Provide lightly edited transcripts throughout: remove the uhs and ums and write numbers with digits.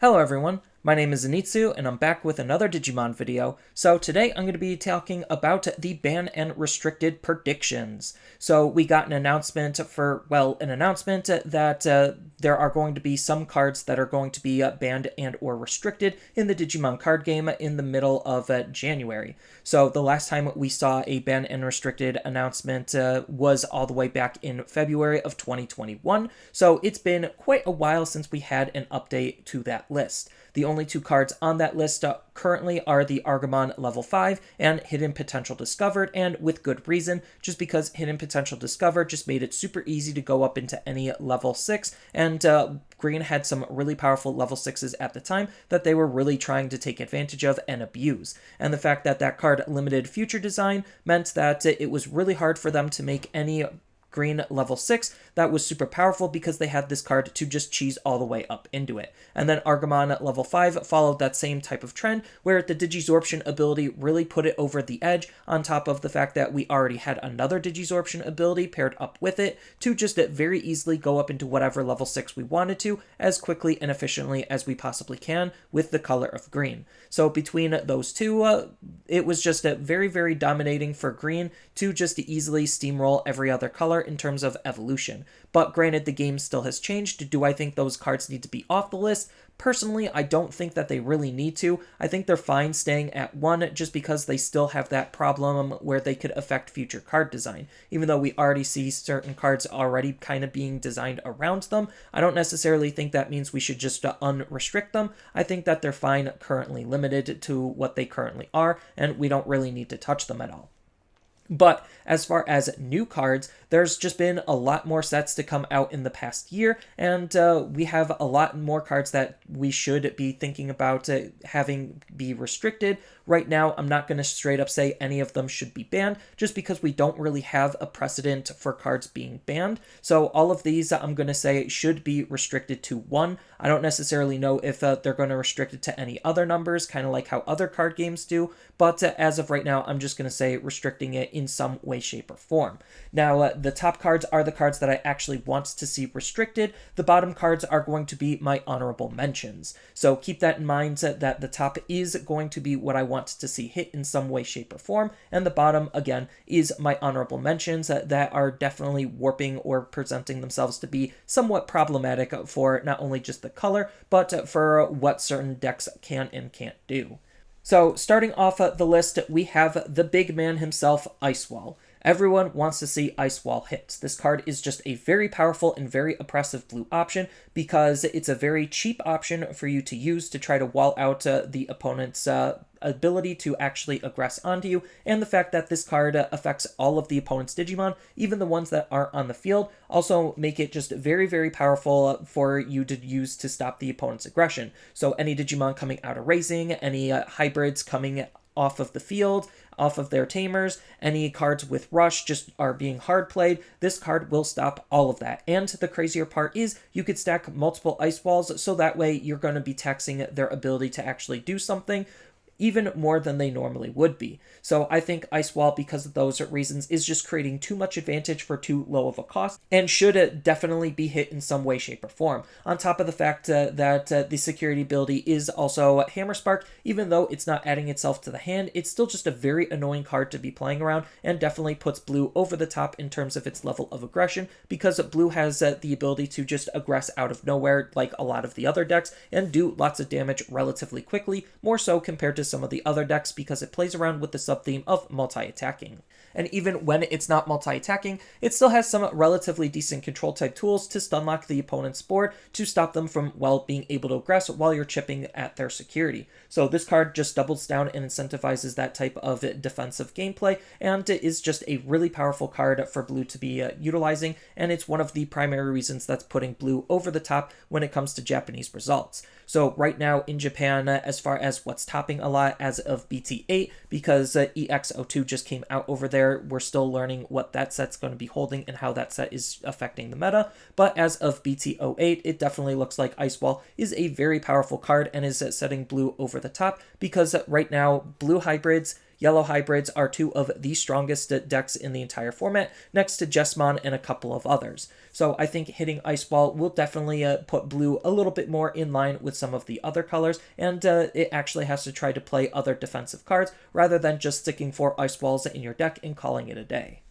Hello everyone, my name is Zenitsu and I'm back with another Digimon video. So today I'm going to be talking about the ban and restricted predictions. So we got an announcement that there are going to be some cards that are going to be banned and or restricted in the Digimon card game in the middle of January. So the last time we saw a ban and restricted announcement was all the way back in February of 2021. So it's been quite a while since we had an update to that list. The only two cards on that list currently are the Agumon level 5 and Hidden Potential Discovered, and with good reason, just because Hidden Potential Discovered just made it super easy to go up into any level 6, and Green had some really powerful level 6s at the time that they were really trying to take advantage of and abuse. And the fact that that card limited future design meant that it was really hard for them to make any Green level 6 that was super powerful because they had this card to just cheese all the way up into it. And then Agumon level 5 followed that same type of trend where the Digizorption ability really put it over the edge, on top of the fact that we already had another Digizorption ability paired up with it to just very easily go up into whatever level 6 we wanted to as quickly and efficiently as we possibly can with the color of green. So between those two, it was just very, very dominating for green to just easily steamroll every other color in terms of evolution. But granted, the game still has changed. Do I think those cards need to be off the list? Personally, I don't think that they really need to. I think they're fine staying at 1 just because they still have that problem where they could affect future card design. Even though we already see certain cards already kind of being designed around them, I don't necessarily think that means we should just unrestrict them. I think that they're fine currently limited to what they currently are, and we don't really need to touch them at all. But as far as new cards, there's just been a lot more sets to come out in the past year, and we have a lot more cards that we should be thinking about having be restricted. Right now, I'm not going to straight up say any of them should be banned, just because we don't really have a precedent for cards being banned. So all of these, I'm going to say, should be restricted to 1. I don't necessarily know if they're going to restrict it to any other numbers, kind of like how other card games do, but as of right now, I'm just going to say restricting it in some way, shape, or form. Now, the top cards are the cards that I actually want to see restricted. The bottom cards are going to be my honorable mentions. So keep that in mind, that the top is going to be what I want to see hit in some way, shape, or form, and the bottom, again, is my honorable mentions that are definitely warping or presenting themselves to be somewhat problematic for not only just the color, but for what certain decks can and can't do. So starting off the list, we have the big man himself, Icewall. Everyone wants to see Icewall hits. This card is just a very powerful and very oppressive blue option because it's a very cheap option for you to use to try to wall out the opponent's ability to actually aggress onto you, and the fact that this card affects all of the opponent's Digimon, even the ones that aren't on the field, also make it just very, very powerful for you to use to stop the opponent's aggression. So any Digimon coming out of raising, any hybrids coming off of the field, off of their tamers, any cards with rush just are being hard played, this card will stop all of that. And the crazier part is you could stack multiple ice walls, so that way you're going to be taxing their ability to actually do something even more than they normally would be. So I think Icewall, because of those reasons, is just creating too much advantage for too low of a cost, and should definitely be hit in some way, shape, or form. On top of the fact that the security ability is also Hammer Spark, even though it's not adding itself to the hand, it's still just a very annoying card to be playing around, and definitely puts blue over the top in terms of its level of aggression, because blue has the ability to just aggress out of nowhere like a lot of the other decks, and do lots of damage relatively quickly, more so compared to some of the other decks because it plays around with the sub-theme of multi-attacking. And even when it's not multi-attacking, it still has some relatively decent control type tools to stun lock the opponent's board to stop them from, well, being able to aggress while you're chipping at their security. So this card just doubles down and incentivizes that type of defensive gameplay, and is just a really powerful card for blue to be utilizing, and it's one of the primary reasons that's putting blue over the top when it comes to Japanese results. So right now in Japan, as far as what's topping a lot as of BT8, because EX02 just came out over there, we're still learning what that set's going to be holding and how that set is affecting the meta. But as of BT08, it definitely looks like Icewall is a very powerful card and is setting blue over the top, because right now blue hybrids Yellow hybrids are two of the strongest decks in the entire format, next to Jessamon and a couple of others. So I think hitting Ice Ball will definitely put blue a little bit more in line with some of the other colors, and it actually has to try to play other defensive cards rather than just sticking 4 Ice Balls in your deck and calling it a day.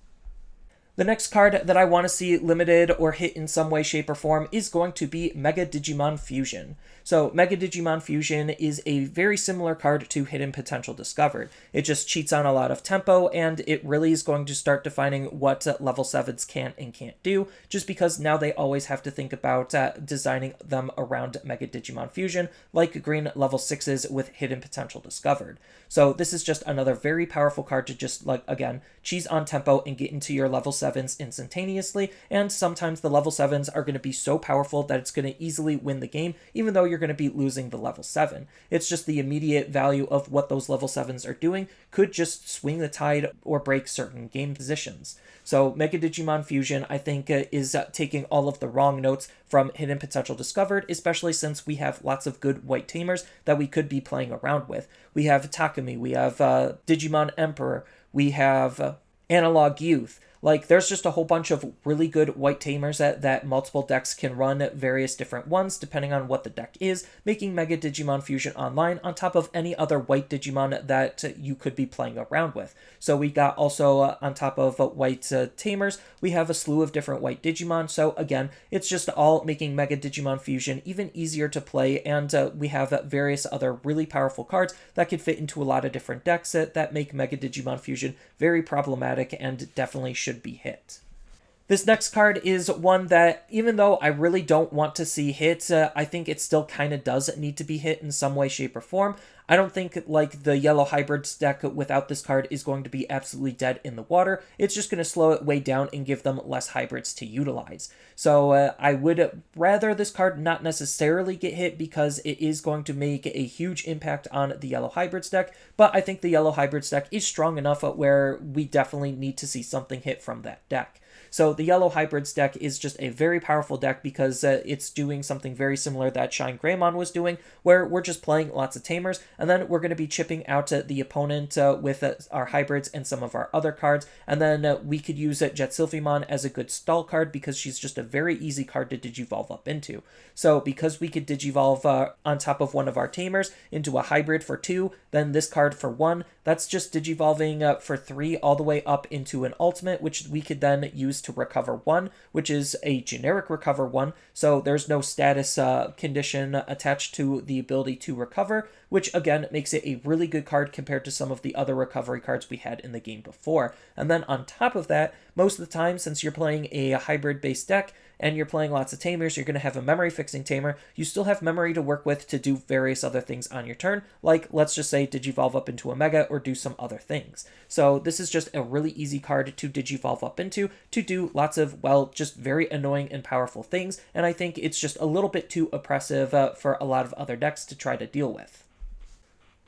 The next card that I want to see limited or hit in some way, shape, or form is going to be Mega Digimon Fusion. So Mega Digimon Fusion is a very similar card to Hidden Potential Discovered. It just cheats on a lot of tempo, and it really is going to start defining what level 7s can and can't do, just because now they always have to think about designing them around Mega Digimon Fusion, like green level 6s with Hidden Potential Discovered. So this is just another very powerful card to just, like, again, cheese on tempo and get into your level 7s instantaneously, and sometimes the level 7s are going to be so powerful that it's going to easily win the game, even though you're going to be losing the level 7. It's just the immediate value of what those level 7s are doing could just swing the tide or break certain game positions. So Mega Digimon Fusion, I think, is taking all of the wrong notes from Hidden Potential Discovered, especially since we have lots of good white tamers that we could be playing around with. We have Takumi, we have Digimon Emperor, we have Analog Youth. Like, there's just a whole bunch of really good white tamers that multiple decks can run various different ones depending on what the deck is, making Mega Digimon Fusion online on top of any other white Digimon that you could be playing around with. So we got also, on top of white tamers, we have a slew of different white Digimon. So again, it's just all making Mega Digimon Fusion even easier to play, and we have various other really powerful cards that could fit into a lot of different decks that make Mega Digimon Fusion very problematic and definitely should be hit. This next card is one that, even though I really don't want to see hit, I think it still kind of does need to be hit in some way, shape, or form. I don't think, like, the Yellow Hybrids deck without this card is going to be absolutely dead in the water. It's just going to slow it way down and give them less hybrids to utilize. So I would rather this card not necessarily get hit because it is going to make a huge impact on the Yellow Hybrids deck, but I think the Yellow Hybrids deck is strong enough where we definitely need to see something hit from that deck. So the Yellow Hybrids deck is just a very powerful deck because it's doing something very similar that Shine Greymon was doing, where we're just playing lots of tamers, and then we're going to be chipping out the opponent with our hybrids and some of our other cards, and then we could use Jetselfiemon as a good stall card because she's just a very easy card to digivolve up into. So because we could digivolve on top of one of our tamers into a hybrid for 2, then this card for 1, that's just digivolving for 3 all the way up into an ultimate, which we could then use to recover 1, which is a generic recover 1, so there's no status condition attached to the ability to recover, which again makes it a really good card compared to some of the other recovery cards we had in the game before. And then on top of that, most of the time, since you're playing a hybrid-based deck, and you're playing lots of tamers, you're going to have a memory fixing tamer. You still have memory to work with to do various other things on your turn, like, let's just say, digivolve up into a mega or do some other things. So this is just a really easy card to digivolve up into to do lots of, well, just very annoying and powerful things, and I think it's just a little bit too oppressive for a lot of other decks to try to deal with.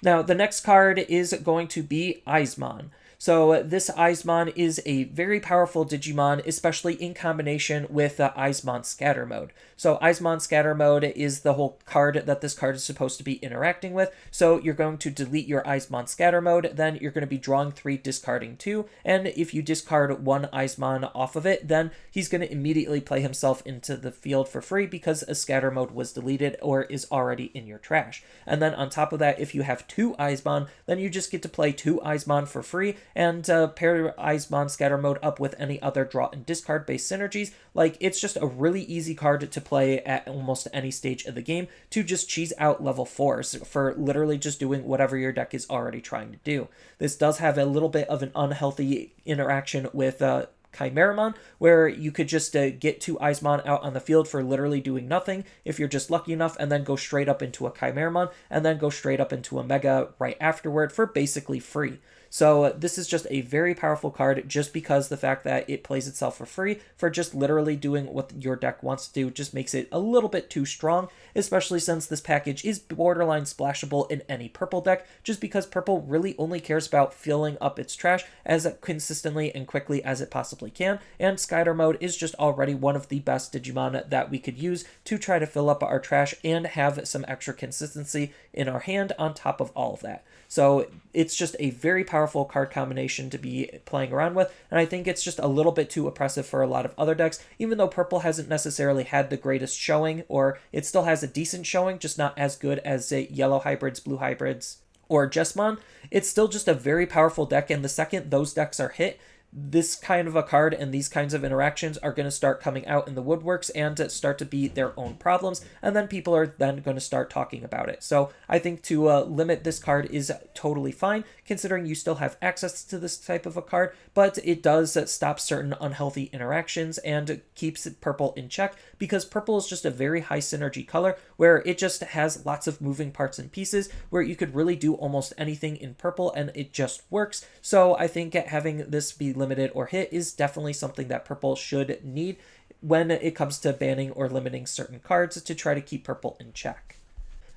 Now, the next card is going to be Eisemann. So this Eisemann is a very powerful Digimon, especially in combination with Eisemann Scatter Mode. So Eisemann Scatter Mode is the whole card that this card is supposed to be interacting with. So you're going to delete your Eisemann Scatter Mode, then you're going to be drawing 3, discarding 2, and if you discard 1 Eisemann off of it, then he's going to immediately play himself into the field for free because a Scatter Mode was deleted or is already in your trash. And then on top of that, if you have 2 Eisemann, then you just get to play 2 Eisemann for free, and pair Eisemann Scatter Mode up with any other draw and discard based synergies. Like, it's just a really easy card to play at almost any stage of the game to just cheese out level 4s for literally just doing whatever your deck is already trying to do. This does have a little bit of an unhealthy interaction with Chimeramon, where you could just get 2 Eisemann out on the field for literally doing nothing if you're just lucky enough, and then go straight up into a Chimeramon, and then go straight up into a Mega right afterward for basically free. So this is just a very powerful card just because the fact that it plays itself for free for just literally doing what your deck wants to do just makes it a little bit too strong, especially since this package is borderline splashable in any purple deck, just because purple really only cares about filling up its trash as consistently and quickly as it possibly can, and Scatter Mode is just already one of the best Digimon that we could use to try to fill up our trash and have some extra consistency in our hand on top of all of that. So it's just a very powerful powerful card combination to be playing around with, and I think it's just a little bit too oppressive for a lot of other decks, even though purple hasn't necessarily had the greatest showing, or it still has a decent showing, just not as good as yellow hybrids, blue hybrids, or Jetselfiemon. It's still just a very powerful deck, and the second those decks are hit, this kind of a card and these kinds of interactions are going to start coming out in the woodworks and start to be their own problems, and then people are then going to start talking about it. So I think to limit this card is totally fine, considering you still have access to this type of a card, but it does stop certain unhealthy interactions and keeps purple in check, because purple is just a very high synergy color where it just has lots of moving parts and pieces where you could really do almost anything in purple and it just works. So I think having this be limited or hit is definitely something that purple should need when it comes to banning or limiting certain cards to try to keep purple in check.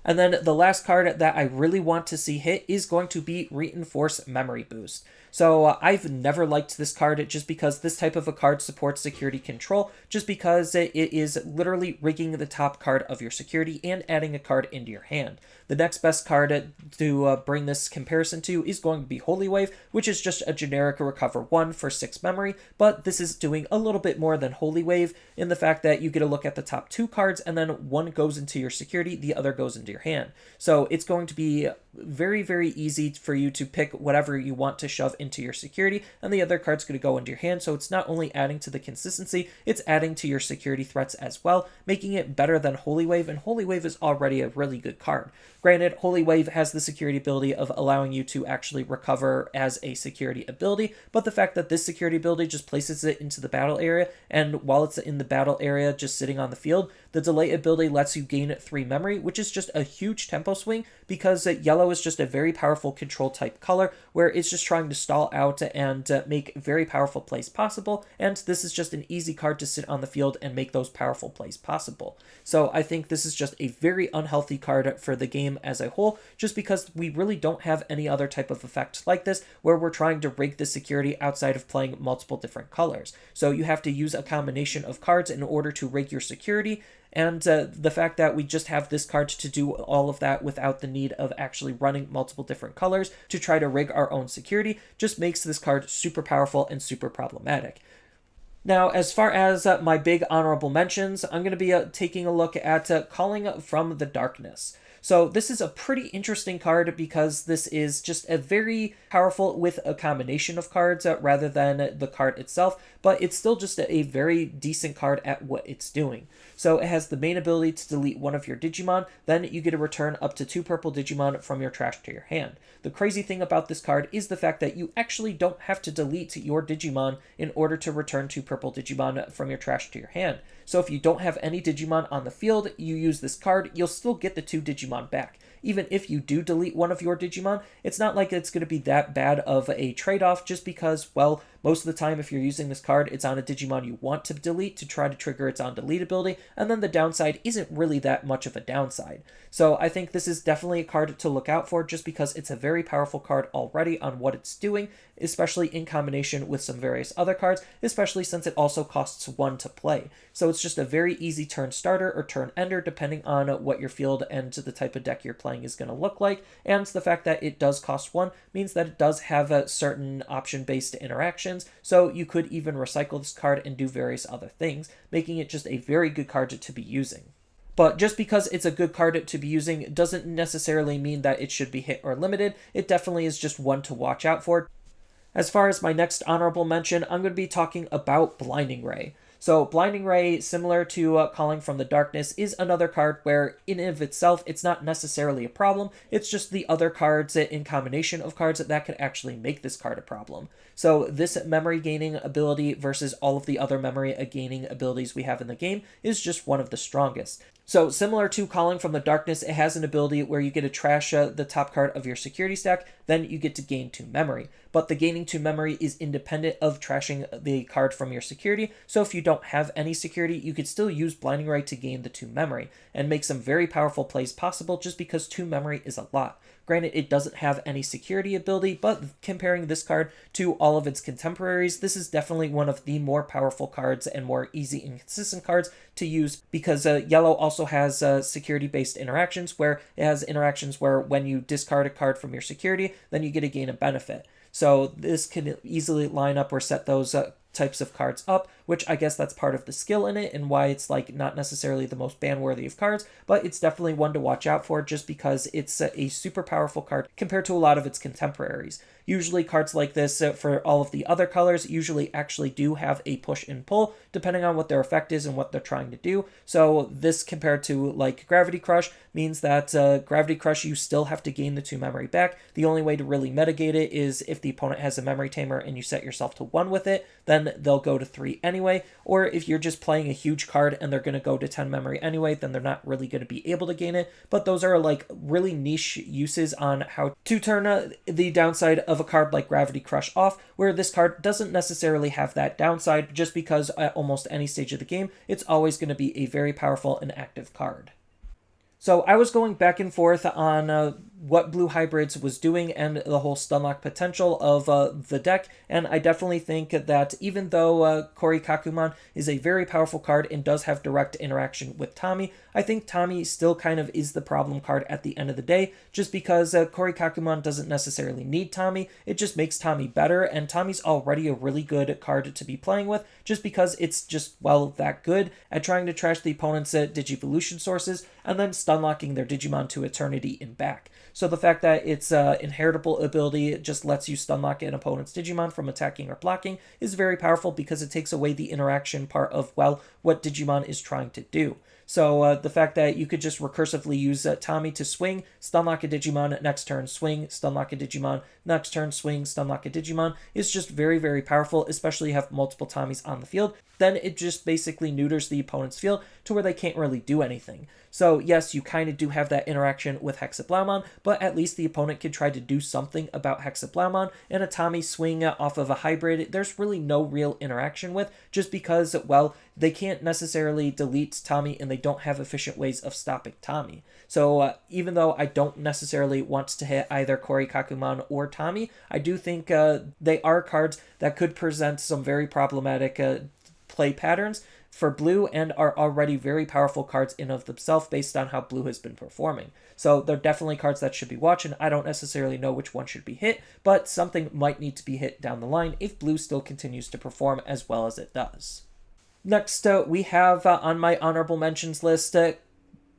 And then the last card that I really want to see hit is going to be Reinforce Memory Boost. So I've never liked this card just because this type of a card supports security control, just because it is literally rigging the top card of your security and adding a card into your hand. The next best card to bring this comparison to is going to be Holy Wave, which is just a generic recover 1 for 6 memory, but this is doing a little bit more than Holy Wave in the fact that you get a look at the top 2 cards and then one goes into your security, the other goes into your hand. So it's going to be very, very easy for you to pick whatever you want to shove into your security, and the other card's going to go into your hand. So it's not only adding to the consistency, it's adding to your security threats as well, making it better than Holy Wave, and Holy Wave is already a really good card. Granted, Holy Wave has the security ability of allowing you to actually recover as a security ability, but the fact that this security ability just places it into the battle area, and while it's in the battle area just sitting on the field, the delay ability lets you gain 3 memory, which is just a huge tempo swing, because yellow is just a very powerful control type color where it's just trying to stall out and make very powerful plays possible, and this is just an easy card to sit on the field and make those powerful plays possible. So I think this is just a very unhealthy card for the game as a whole, just because we really don't have any other type of effect like this where we're trying to rig the security outside of playing multiple different colors. So you have to use a combination of cards in order to rig your security, and the fact that we just have this card to do all of that without the need of actually running multiple different colors to try to rig our own security just makes this card super powerful and super problematic. Now, as far as my big honorable mentions, I'm going to be taking a look at Calling from the Darkness. So this is a pretty interesting card because this is just a very powerful with a combination of cards rather than the card itself, but it's still just a very decent card at what it's doing. So it has the main ability to delete one of your Digimon, then you get to return up to 2 purple Digimon from your trash to your hand. The crazy thing about this card is the fact that you actually don't have to delete your Digimon in order to return 2 purple Digimon from your trash to your hand. So if you don't have any Digimon on the field, you use this card, you'll still get the 2 Digimon back. Even if you do delete one of your Digimon, it's not like it's going to be that bad of a trade-off just because, well, most of the time if you're using this card, it's on a Digimon you want to delete to try to trigger its on delete ability, and then the downside isn't really that much of a downside. So I think this is definitely a card to look out for just because it's a very powerful card already on what it's doing, especially in combination with some various other cards, especially since it also costs 1 to play. So it's just a very easy turn starter or turn ender depending on what your field and the type of deck you're playing is going to look like, and the fact that it does cost 1 means that it does have a certain option-based interactions, so you could even recycle this card and do various other things, making it just a very good card to be using. But just because it's a good card to be using doesn't necessarily mean that it should be hit or limited. It definitely is just one to watch out for. As far as my next honorable mention, I'm going to be talking about Blinding Ray. So Blinding Ray, similar to Calling from the Darkness, is another card where in and of itself it's not necessarily a problem, it's just the other cards in combination of cards that could actually make this card a problem. So this memory gaining ability versus all of the other memory gaining abilities we have in the game is just one of the strongest. So similar to Calling from the Darkness, it has an ability where you get to trash the top card of your security stack, then you get to gain 2 memory. But the gaining 2 memory is independent of trashing the card from your security, so if you don't have any security, you could still use Blinding Ray to gain the 2 memory, and make some very powerful plays possible just because 2 memory is a lot. Granted, it doesn't have any security ability, but comparing this card to all of its contemporaries, this is definitely one of the more powerful cards and more easy and consistent cards to use because yellow also has security-based interactions where it has interactions where when you discard a card from your security, then you get to gain a benefit. So this can easily line up or set those types of cards up, which I guess that's part of the skill in it and why it's like not necessarily the most ban worthy of cards, but it's definitely one to watch out for just because it's a super powerful card compared to a lot of its contemporaries. Usually cards like this for all of the other colors usually actually do have a push and pull depending on what their effect is and what they're trying to do. So this compared to like Gravity Crush means that Gravity Crush you still have to gain the 2 memory back. The only way to really mitigate it is if the opponent has a memory tamer and you set yourself to 1 with it, then they'll go to 3 anyway. Or if you're just playing a huge card and they're going to go to 10 memory anyway, then they're not really going to be able to gain it. But those are like really niche uses on how to turn the downside of a card like Gravity Crush off, where this card doesn't necessarily have that downside just because at almost any stage of the game, it's always going to be a very powerful and active card. So I was going back and forth on what Blue Hybrids was doing and the whole stunlock potential of the deck, and I definitely think that even though Korikakumon is a very powerful card and does have direct interaction with Tommy, I think Tommy still kind of is the problem card at the end of the day, just because Korikakumon doesn't necessarily need Tommy, it just makes Tommy better, and Tommy's already a really good card to be playing with, just because it's just, well, that good at trying to trash the opponent's Digivolution sources, and then stunlocking their Digimon to eternity and back. So the fact that its inheritable ability just lets you stunlock an opponent's Digimon from attacking or blocking is very powerful because it takes away the interaction part of, well, what Digimon is trying to do. So the fact that you could just recursively use Tommy to swing, stunlock a Digimon, next turn swing, stunlock a Digimon, next turn swing, stunlock a Digimon is just very, very powerful, especially if you have multiple Tommys on the field. Then it just basically neuters the opponent's field to where they can't really do anything. So yes, you kind of do have that interaction with Hexablaumon, but at least the opponent can try to do something about Hexablaumon, and a Tommy swing off of a hybrid, there's really no real interaction with, just because, well, they can't necessarily delete Tommy and they don't have efficient ways of stopping Tommy. So even though I don't necessarily want to hit either Korikakumon or Tommy, I do think they are cards that could present some very problematic play patterns for Blue and are already very powerful cards in of themselves based on how Blue has been performing. So they're definitely cards that should be watched, and I don't necessarily know which one should be hit, but something might need to be hit down the line if Blue still continues to perform as well as it does. Next, we have on my honorable mentions list,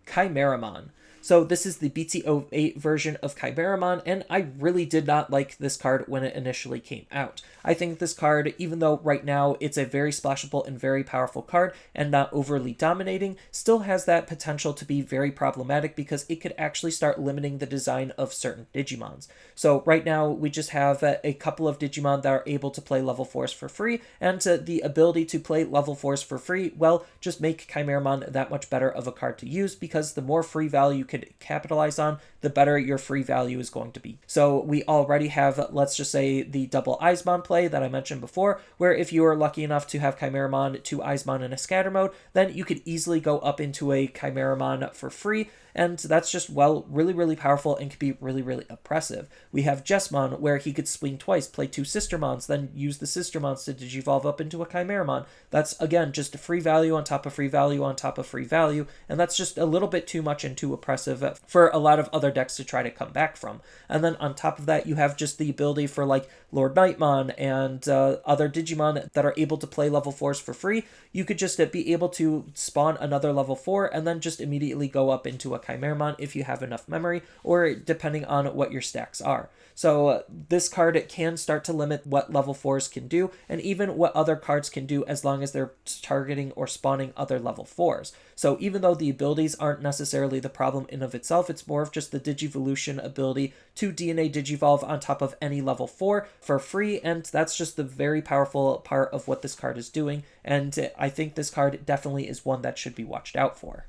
Chimeramon. So this is the BT08 version of Chimeramon, and I really did not like this card when it initially came out. I think this card, even though right now it's a very splashable and very powerful card and not overly dominating, still has that potential to be very problematic because it could actually start limiting the design of certain Digimons. So right now we just have a couple of Digimon that are able to play level 4s for free, and the ability to play level 4s for free, well, just make Chimeramon that much better of a card to use, because the more free value you could capitalize on, the better your free value is going to be. So we already have, let's just say, the double Eisemann play that I mentioned before, where if you are lucky enough to have Chimeramon, 2 Eisemann in a scatter mode, then you could easily go up into a Chimeramon for free, and that's just, well, really, really powerful and can be really, really oppressive. We have Jetselfiemon, where he could swing twice, play 2 Sistermons, then use the Sistermons to digivolve up into a Chimeramon. That's, again, just a free value on top of free value on top of free value, and that's just a little bit too much and too oppressive for a lot of other decks to try to come back from. And then on top of that, you have just the ability for, like, Lord Nightmon and other Digimon that are able to play level 4s for free. You could just be able to spawn another level 4 and then just immediately go up into a Chimeramon if you have enough memory, or depending on what your stacks are. So this card can start to limit what level 4s can do, and even what other cards can do as long as they're targeting or spawning other level 4s. So even though the abilities aren't necessarily the problem in of itself, it's more of just the Digivolution ability to DNA Digivolve on top of any level 4 for free, and that's just the very powerful part of what this card is doing, and I think this card definitely is one that should be watched out for.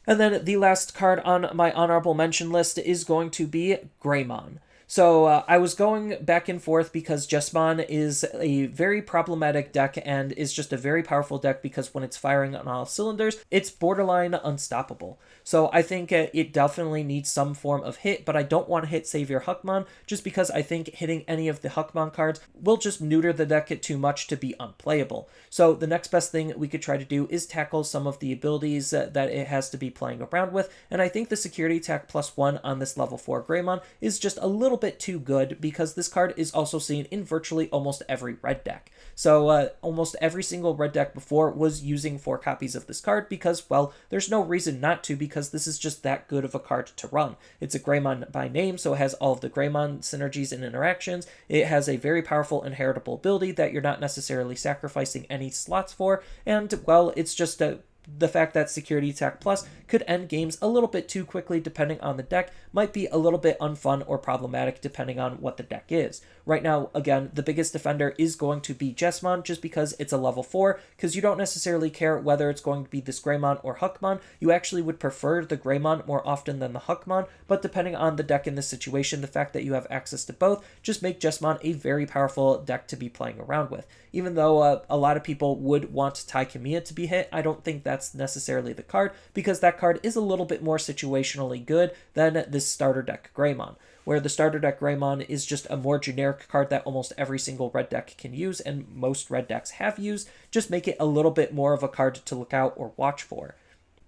And then the last card on my honorable mention list is going to be Greymon. So I was going back and forth because Jetselfiemon is a very problematic deck and is just a very powerful deck because when it's firing on all cylinders, it's borderline unstoppable. So I think it definitely needs some form of hit, but I don't want to hit Savior Huckmon just because I think hitting any of the Huckmon cards will just neuter the deck too much to be unplayable. So the next best thing we could try to do is tackle some of the abilities that it has to be playing around with, and I think the Security Attack +1 on this level 4 Greymon is just a little bit too good because this card is also seen in virtually almost every red deck. So almost every single red deck before was using 4 copies of this card because, well, there's no reason not to because this is just that good of a card to run. It's a greymon by name, so it has all of the greymon synergies and interactions. It has a very powerful inheritable ability that you're not necessarily sacrificing any slots for, and, well, it's just the fact that Security Attack Plus could end games a little bit too quickly depending on the deck might be a little bit unfun or problematic depending on what the deck is. Right now, again, the biggest defender is going to be Jetselfiemon just because it's a level 4, because you don't necessarily care whether it's going to be this Greymon or Huckmon. You actually would prefer the Greymon more often than the Huckmon, but depending on the deck in this situation, the fact that you have access to both just make Jetselfiemon a very powerful deck to be playing around with. Even though a lot of people would want Taikamiya to be hit, I don't think that's necessarily the card, because that card is a little bit more situationally good than this starter deck Greymon, where the starter deck Greymon is just a more generic card that almost every single red deck can use, and most red decks have used, just make it a little bit more of a card to look out or watch for.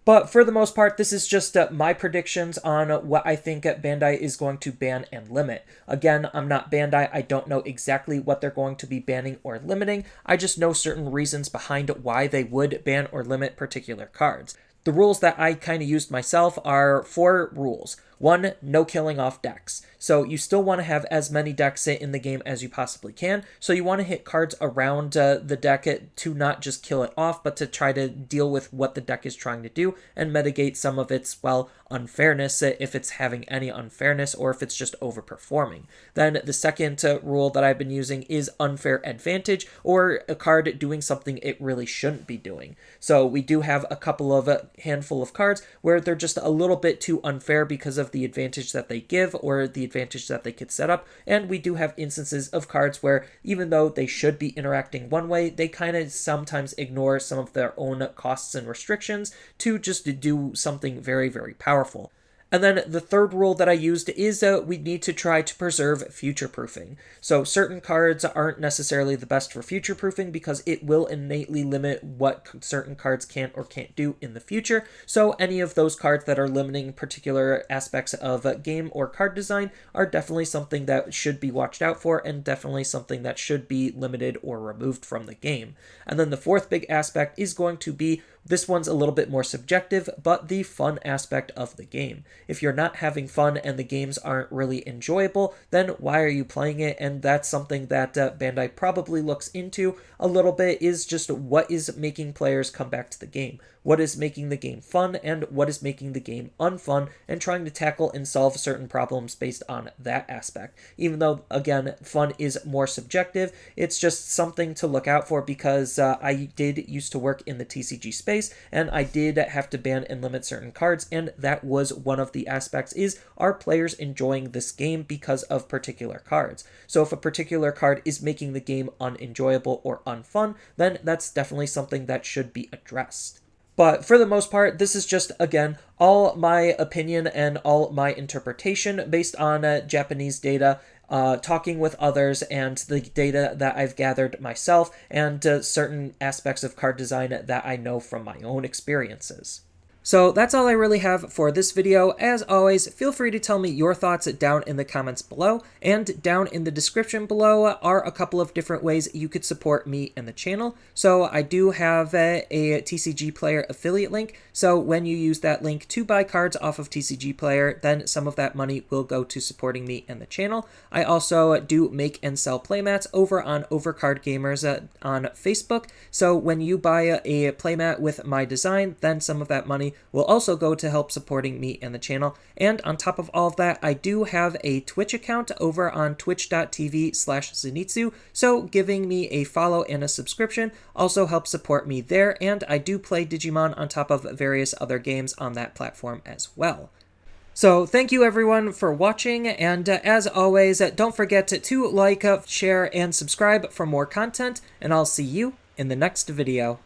But for the most part, this is just my predictions on what I think Bandai is going to ban and limit. Again, I'm not Bandai. I don't know exactly what they're going to be banning or limiting. I just know certain reasons behind why they would ban or limit particular cards. The rules that I kind of used myself are 4 rules. 1, no killing off decks. So you still want to have as many decks in the game as you possibly can. So you want to hit cards around the deck to not just kill it off, but to try to deal with what the deck is trying to do and mitigate some of its, well, unfairness, if it's having any unfairness or if it's just overperforming. Then the second rule that I've been using is unfair advantage, or a card doing something it really shouldn't be doing. So we do have a couple of handful of cards where they're just a little bit too unfair because of the advantage that they give or the advantage that they could set up, and we do have instances of cards where even though they should be interacting one way, they kind of sometimes ignore some of their own costs and restrictions to just do something very, very powerful. And then the third rule that I used is we need to try to preserve future-proofing. So certain cards aren't necessarily the best for future-proofing because it will innately limit what certain cards can or can't do in the future. So any of those cards that are limiting particular aspects of game or card design are definitely something that should be watched out for and definitely something that should be limited or removed from the game. And then the fourth big aspect is going to be, this one's a little bit more subjective, but the fun aspect of the game. If you're not having fun and the games aren't really enjoyable, then why are you playing it? And that's something that Bandai probably looks into a little bit, is just what is making players come back to the game. What is making the game fun and what is making the game unfun, and trying to tackle and solve certain problems based on that aspect. Even though, again, fun is more subjective, it's just something to look out for because I did used to work in the TCG space and I did have to ban and limit certain cards, and that was one of the aspects, is are players enjoying this game because of particular cards. So if a particular card is making the game unenjoyable or unfun, then that's definitely something that should be addressed. But for the most part, this is just, again, all my opinion and all my interpretation based on Japanese data, talking with others, and the data that I've gathered myself, and certain aspects of card design that I know from my own experiences. So that's all I really have for this video. As always, feel free to tell me your thoughts down in the comments below, and down in the description below are a couple of different ways you could support me and the channel. So I do have a TCG Player affiliate link, so when you use that link to buy cards off of TCG Player, then some of that money will go to supporting me and the channel. I also do make and sell playmats over on Overcard Gamers on Facebook, so when you buy a playmat with my design, then some of that money will also go to help supporting me and the channel. And on top of all of that, I do have a Twitch account over on twitch.tv/Zenitsu, so giving me a follow and a subscription also helps support me there, and I do play Digimon on top of various other games on that platform as well. So thank you everyone for watching, and as always, don't forget to like, share, and subscribe for more content, and I'll see you in the next video.